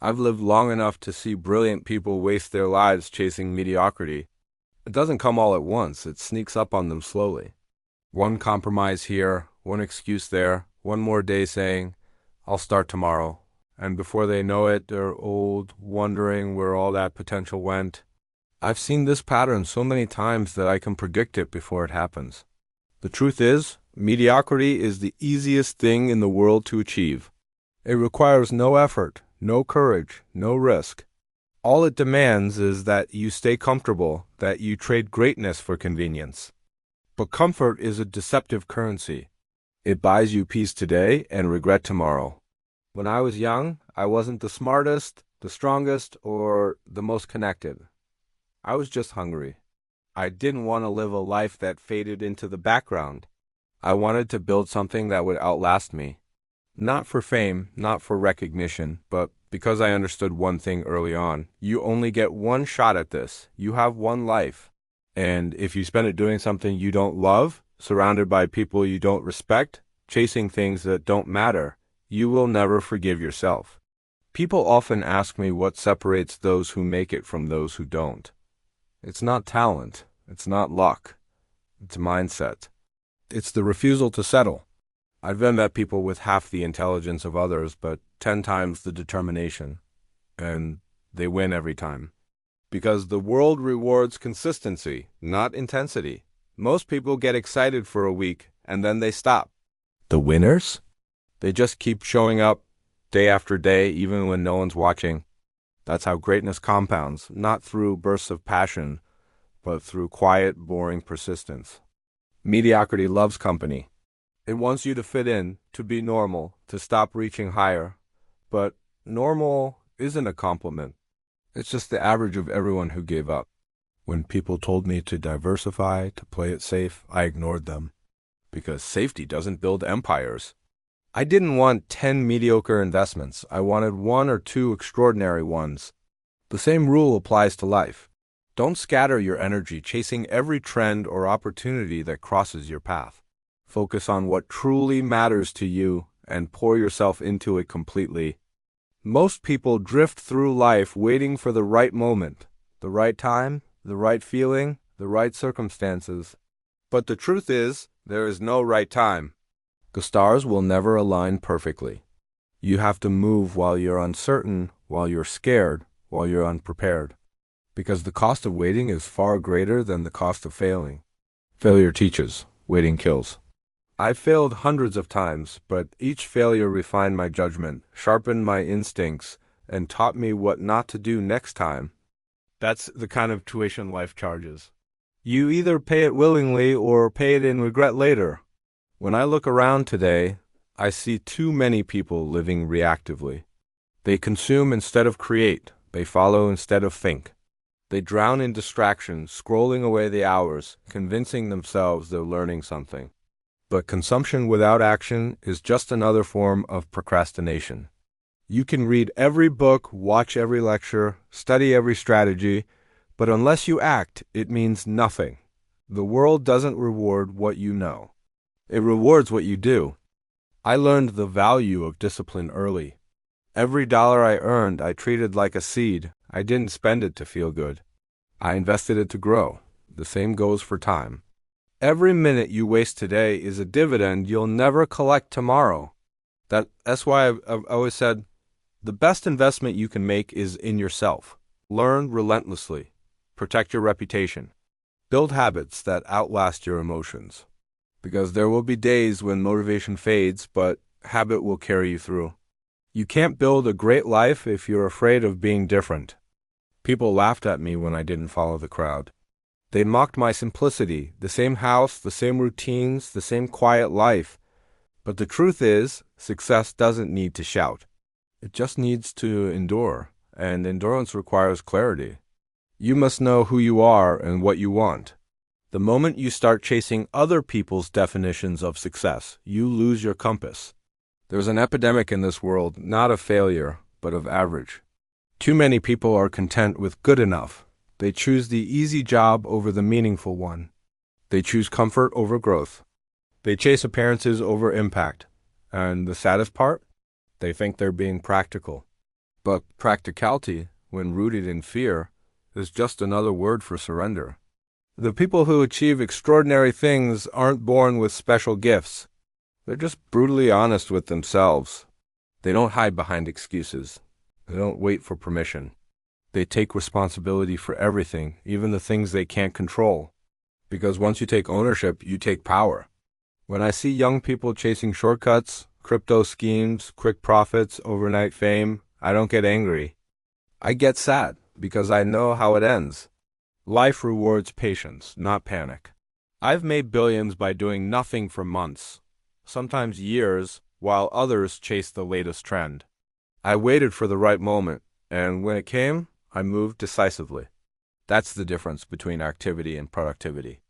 I've lived long enough to see brilliant people waste their lives chasing mediocrity. It doesn't come all at once, it sneaks up on them slowly. One compromise here, one excuse there, one more day saying, I'll start tomorrow. And before they know it, they're old, wondering where all that potential went. I've seen this pattern so many times that I can predict it before it happens. The truth is, mediocrity is the easiest thing in the world to achieve. It requires no effort, no courage, no risk. All it demands is that you stay comfortable, that you trade greatness for convenience. But comfort is a deceptive currency. It buys you peace today and regret tomorrow. When I was young, I wasn't the smartest, the strongest, or the most connected. I was just hungry. I didn't want to live a life that faded into the background. I wanted to build something that would outlast me. Not for fame, not for recognition, but because I understood one thing early on. You only get one shot at this. You have one life. And if you spend it doing something you don't love, surrounded by people you don't respect, chasing things that don't matter, you will never forgive yourself. People often ask me what separates those who make it from those who don't. It's not talent. It's not luck. It's mindset. It's the refusal to settle. I've met people with half the intelligence of others, but 10 times the determination. And they win every time. Because the world rewards consistency, not intensity. Most people get excited for a week, and then they stop. The winners? They just keep showing up day after day, even when no one's watching. That's how greatness compounds, not through bursts of passion, but through quiet, boring persistence. Mediocrity loves company. It wants you to fit in, to be normal, to stop reaching higher. But normal isn't a compliment. It's just the average of everyone who gave up. When people told me to diversify, to play it safe, I ignored them. Because safety doesn't build empires. I didn't want 10 mediocre investments. I wanted 1 or 2 extraordinary ones. The same rule applies to life. Don't scatter your energy chasing every trend or opportunity that crosses your path. Focus on what truly matters to you and pour yourself into it completely. Most people drift through life waiting for the right moment, the right time, the right feeling, the right circumstances. But the truth is, there is no right time. The stars will never align perfectly. You have to move while you're uncertain, while you're scared, while you're unprepared. Because the cost of waiting is far greater than the cost of failing. Failure teaches, waiting kills. I've failed hundreds of times, but each failure refined my judgment, sharpened my instincts, and taught me what not to do next time. That's the kind of tuition life charges. You either pay it willingly or pay it in regret later. When I look around today, I see too many people living reactively. They consume instead of create. They follow instead of think. They drown in distractions, scrolling away the hours, convincing themselves they're learning something. But consumption without action is just another form of procrastination. You can read every book, watch every lecture, study every strategy, but unless you act, it means nothing. The world doesn't reward what you know. It rewards what you do. I learned the value of discipline early. Every dollar I earned, I treated like a seed. I didn't spend it to feel good. I invested it to grow. The same goes for time. Every minute you waste today is a dividend you'll never collect tomorrow. That's why I've always said, the best investment you can make is in yourself. Learn relentlessly. Protect your reputation. Build habits that outlast your emotions. Because there will be days when motivation fades, but habit will carry you through. You can't build a great life if you're afraid of being different. People laughed at me when I didn't follow the crowd. They mocked my simplicity, the same house, the same routines, the same quiet life. But the truth is, success doesn't need to shout. It just needs to endure, and endurance requires clarity. You must know who you are and what you want. The moment you start chasing other people's definitions of success, you lose your compass. There's an epidemic in this world, not of failure, but of average. Too many people are content with good enough. They choose the easy job over the meaningful one. They choose comfort over growth. They chase appearances over impact. And the saddest part? They think they're being practical. But practicality, when rooted in fear, is just another word for surrender. The people who achieve extraordinary things aren't born with special gifts. They're just brutally honest with themselves. They don't hide behind excuses. They don't wait for permission. They take responsibility for everything, even the things they can't control. Because once you take ownership, you take power. When I see young people chasing shortcuts, crypto schemes, quick profits, overnight fame, I don't get angry. I get sad because I know how it ends. Life rewards patience, not panic. I've made billions by doing nothing for months, sometimes years, while others chase the latest trend. I waited for the right moment, and when it came, I moved decisively. That's the difference between activity and productivity.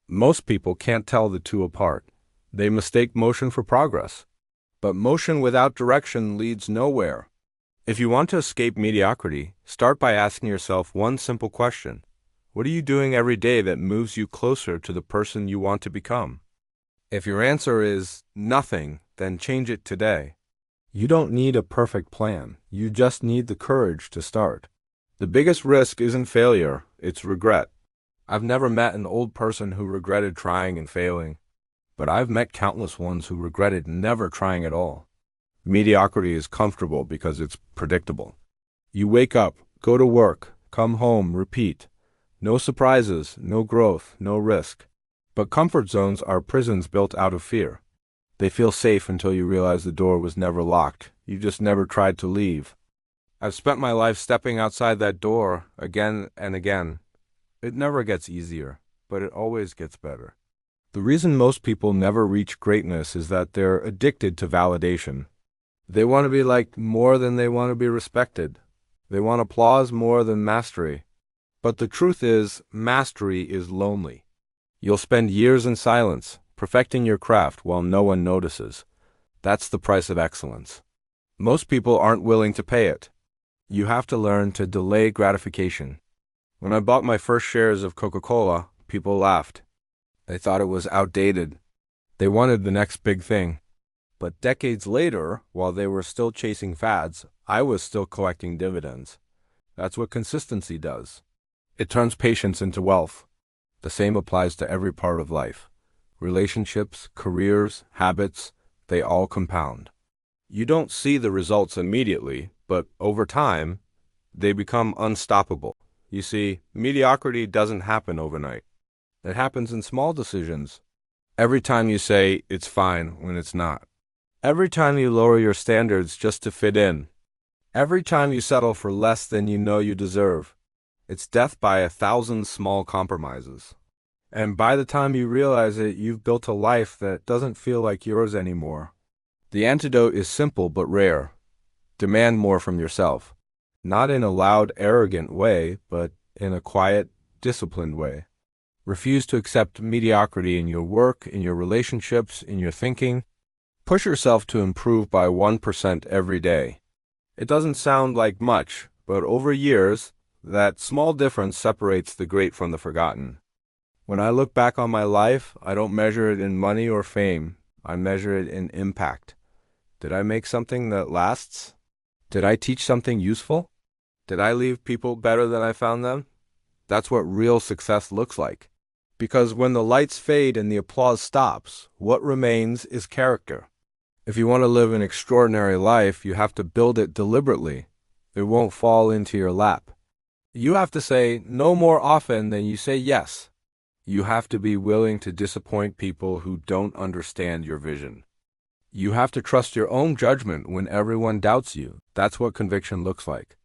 Most people can't tell the two apart. They mistake motion for progress. But motion without direction leads nowhere. If you want to escape mediocrity, start by asking yourself one simple question. What are you doing every day that moves you closer to the person you want to become? If your answer is nothing, then change it today. You don't need a perfect plan. You just need the courage to start. The biggest risk isn't failure, it's regret. I've never met an old person who regretted trying and failing, but I've met countless ones who regretted never trying at all. Mediocrity is comfortable because it's predictable. You wake up, go to work, come home, repeat. No surprises, no growth, no risk. But comfort zones are prisons built out of fear. They feel safe until you realize the door was never locked. You just never tried to leave. I've spent my life stepping outside that door again and again. It never gets easier, but it always gets better. The reason most people never reach greatness is that they're addicted to validation. They want to be liked more than they want to be respected. They want applause more than mastery. But the truth is, mastery is lonely. You'll spend years in silence, perfecting your craft while no one notices. That's the price of excellence. Most people aren't willing to pay it. You have to learn to delay gratification. When I bought my first shares of Coca-Cola, people laughed. They thought it was outdated. They wanted the next big thing. But decades later, while they were still chasing fads, I was still collecting dividends. That's what consistency does. It turns patience into wealth. The same applies to every part of life. Relationships, careers, habits, they all compound. You don't see the results immediately, but over time, they become unstoppable. You see, mediocrity doesn't happen overnight. It happens in small decisions. Every time you say, it's fine, when it's not. Every time you lower your standards just to fit in. Every time you settle for less than you know you deserve. It's death by 1,000 small compromises. And by the time you realize it, you've built a life that doesn't feel like yours anymore. The antidote is simple but rare. Demand more from yourself. Not in a loud, arrogant way, but in a quiet, disciplined way. Refuse to accept mediocrity in your work, in your relationships, in your thinking. Push yourself to improve by 1% every day. It doesn't sound like much, but over years, that small difference separates the great from the forgotten. When I look back on my life, I don't measure it in money or fame. I measure it in impact. Did I make something that lasts? Did I teach something useful? Did I leave people better than I found them? That's what real success looks like. Because when the lights fade and the applause stops, what remains is character. If you want to live an extraordinary life, you have to build it deliberately. It won't fall into your lap. You have to say no more often than you say yes. You have to be willing to disappoint people who don't understand your vision. You have to trust your own judgment when everyone doubts you. That's what conviction looks like.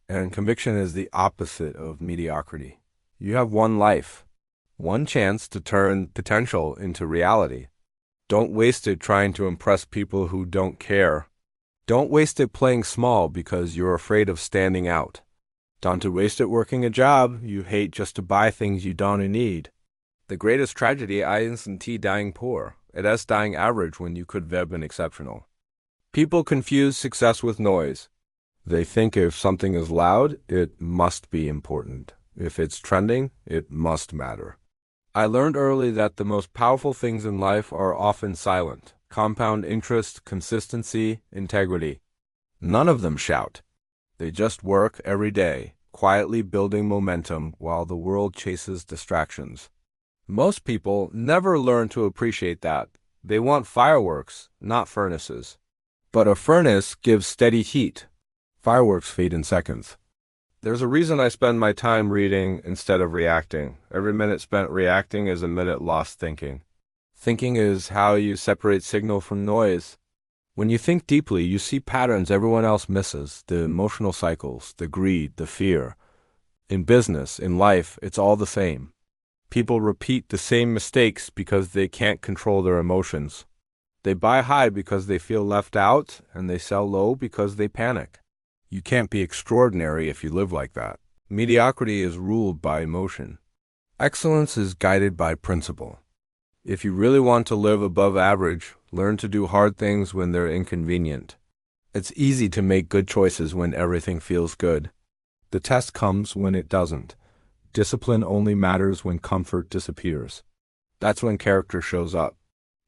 And conviction is the opposite of mediocrity. You have one life, one chance to turn potential into reality. Don't waste it trying to impress people who don't care. Don't waste it playing small because you're afraid of standing out. Don't waste it working a job you hate just to buy things you don't need. The greatest tragedy isn't dying poor. It is dying average when you could have been exceptional. People confuse success with noise. They think if something is loud, it must be important. If it's trending, it must matter. I learned early that the most powerful things in life are often silent. Compound interest, consistency, integrity. None of them shout. They just work every day, quietly building momentum while the world chases distractions. Most people never learn to appreciate that. They want fireworks, not furnaces. But a furnace gives steady heat. Fireworks fade in seconds. There's a reason I spend my time reading instead of reacting. Every minute spent reacting is a minute lost thinking. Thinking is how you separate signal from noise. When you think deeply, you see patterns everyone else misses, the emotional cycles, the greed, the fear. In business, in life, it's all the same. People repeat the same mistakes because they can't control their emotions. They buy high because they feel left out, and they sell low because they panic. You can't be extraordinary if you live like that. Mediocrity is ruled by emotion. Excellence is guided by principle. If you really want to live above average, learn to do hard things when they're inconvenient. It's easy to make good choices when everything feels good. The test comes when it doesn't. Discipline only matters when comfort disappears. That's when character shows up.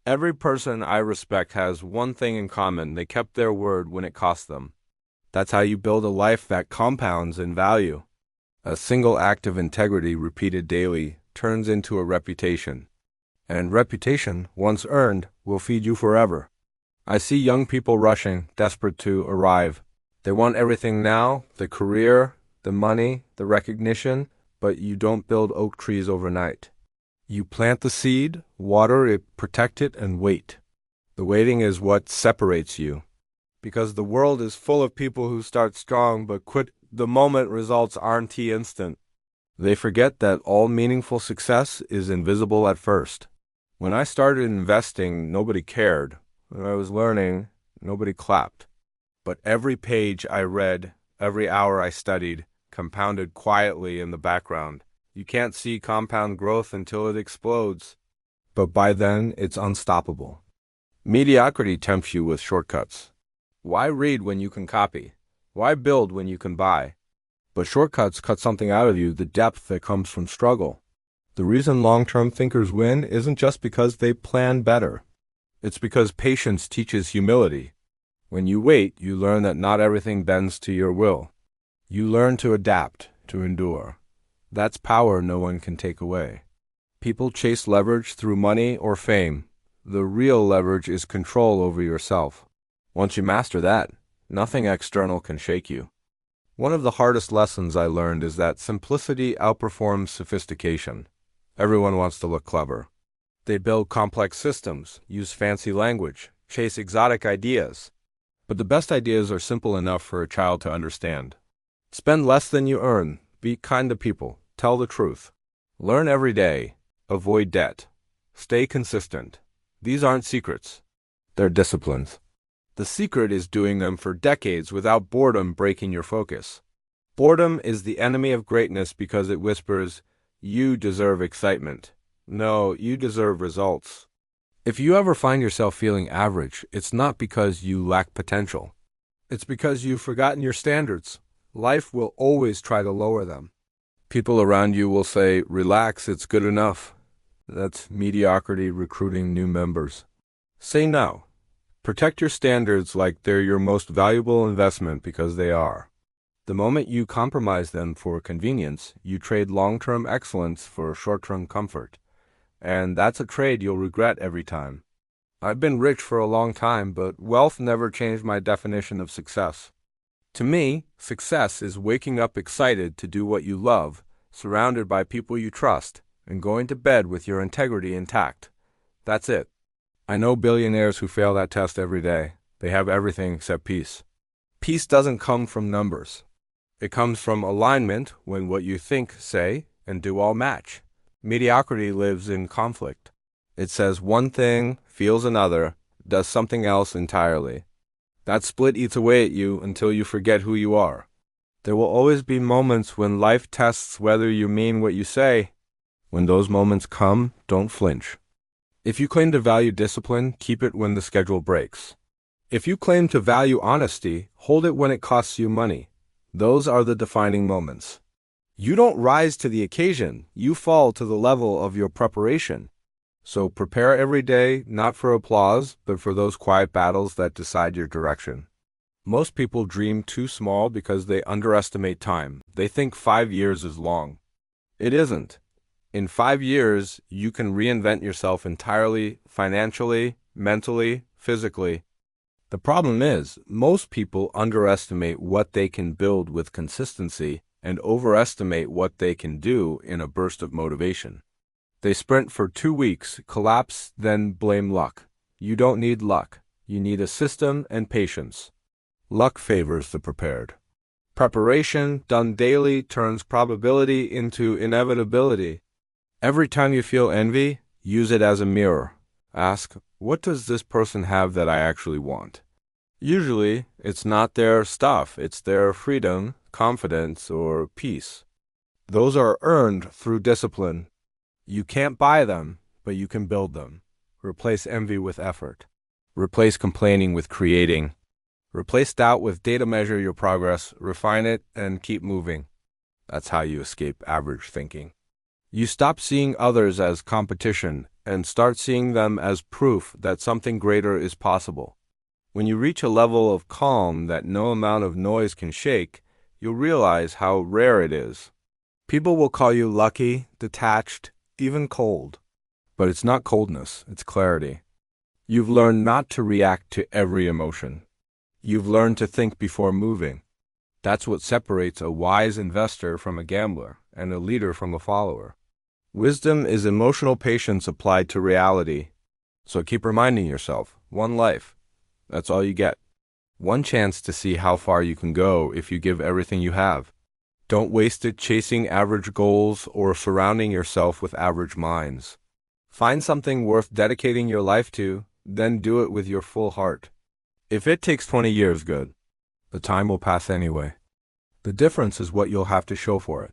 Every person I respect has one thing in common: they kept their word when it cost them. That's how you build a life that compounds in value. A single act of integrity repeated daily turns into a reputation. And reputation, once earned, will feed you forever. I see young people rushing, desperate to arrive. They want everything now: the career, the money, the recognition, but you don't build oak trees overnight. You plant the seed, water it, protect it, and wait. The waiting is what separates you. Because the world is full of people who start strong but quit the moment results aren't instant. They forget that all meaningful success is invisible at first. When I started investing, nobody cared. When I was learning, nobody clapped. But every page I read, every hour I studied, compounded quietly in the background. You can't see compound growth until it explodes. But by then, it's unstoppable. Mediocrity tempts you with shortcuts. Why read when you can copy? Why build when you can buy? But shortcuts cut something out of you, the depth that comes from struggle. The reason long-term thinkers win isn't just because they plan better. It's because patience teaches humility. When you wait, you learn that not everything bends to your will. You learn to adapt, to endure. That's power no one can take away. People chase leverage through money or fame. The real leverage is control over yourself. Once you master that, nothing external can shake you. One of the hardest lessons I learned is that simplicity outperforms sophistication. Everyone wants to look clever. They build complex systems, use fancy language, chase exotic ideas. But the best ideas are simple enough for a child to understand. Spend less than you earn. Be kind to people. Tell the truth. Learn every day. Avoid debt. Stay consistent. These aren't secrets. They're disciplines. The secret is doing them for decades without boredom breaking your focus. Boredom is the enemy of greatness because it whispers, "You deserve excitement." No, you deserve results. If you ever find yourself feeling average, it's not because you lack potential. It's because you've forgotten your standards. Life will always try to lower them. People around you will say, "Relax, it's good enough." That's mediocrity recruiting new members. Say no. Protect your standards like they're your most valuable investment, because they are. The moment you compromise them for convenience, you trade long-term excellence for short-term comfort. And that's a trade you'll regret every time. I've been rich for a long time, but wealth never changed my definition of success. To me, success is waking up excited to do what you love, surrounded by people you trust, and going to bed with your integrity intact. That's it. I know billionaires who fail that test every day. They have everything except peace. Peace doesn't come from numbers. It comes from alignment, when what you think, say, and do all match. Mediocrity lives in conflict. It says one thing, feels another, does something else entirely. That split eats away at you until you forget who you are. There will always be moments when life tests whether you mean what you say. When those moments come, don't flinch. If you claim to value discipline, keep it when the schedule breaks. If you claim to value honesty, hold it when it costs you money. Those are the defining moments. You don't rise to the occasion, you fall to the level of your preparation. So prepare every day, not for applause, but for those quiet battles that decide your direction. Most people dream too small because they underestimate time. They think 5 years is long. It isn't. In 5 years, you can reinvent yourself entirely, financially, mentally, physically. The problem is, most people underestimate what they can build with consistency and overestimate what they can do in a burst of motivation. They sprint for 2 weeks, collapse, then blame luck. You don't need luck. You need a system and patience. Luck favors the prepared. Preparation, done daily, turns probability into inevitability. Every time you feel envy, use it as a mirror. Ask, what does this person have that I actually want? Usually, it's not their stuff, it's their freedom, confidence, or peace. Those are earned through discipline. You can't buy them, but you can build them. Replace envy with effort. Replace complaining with creating. Replace doubt with data. Measure your progress, refine it, and keep moving. That's how you escape average thinking. You stop seeing others as competition and start seeing them as proof that something greater is possible. When you reach a level of calm that no amount of noise can shake, you'll realize how rare it is. People will call you lucky, detached, even cold. But it's not coldness, it's clarity. You've learned not to react to every emotion. You've learned to think before moving. That's what separates a wise investor from a gambler and a leader from a follower. Wisdom is emotional patience applied to reality. So keep reminding yourself, one life. That's all you get. One chance to see how far you can go if you give everything you have. Don't waste it chasing average goals or surrounding yourself with average minds. Find something worth dedicating your life to, then do it with your full heart. If it takes 20 years, good. The time will pass anyway. The difference is what you'll have to show for it.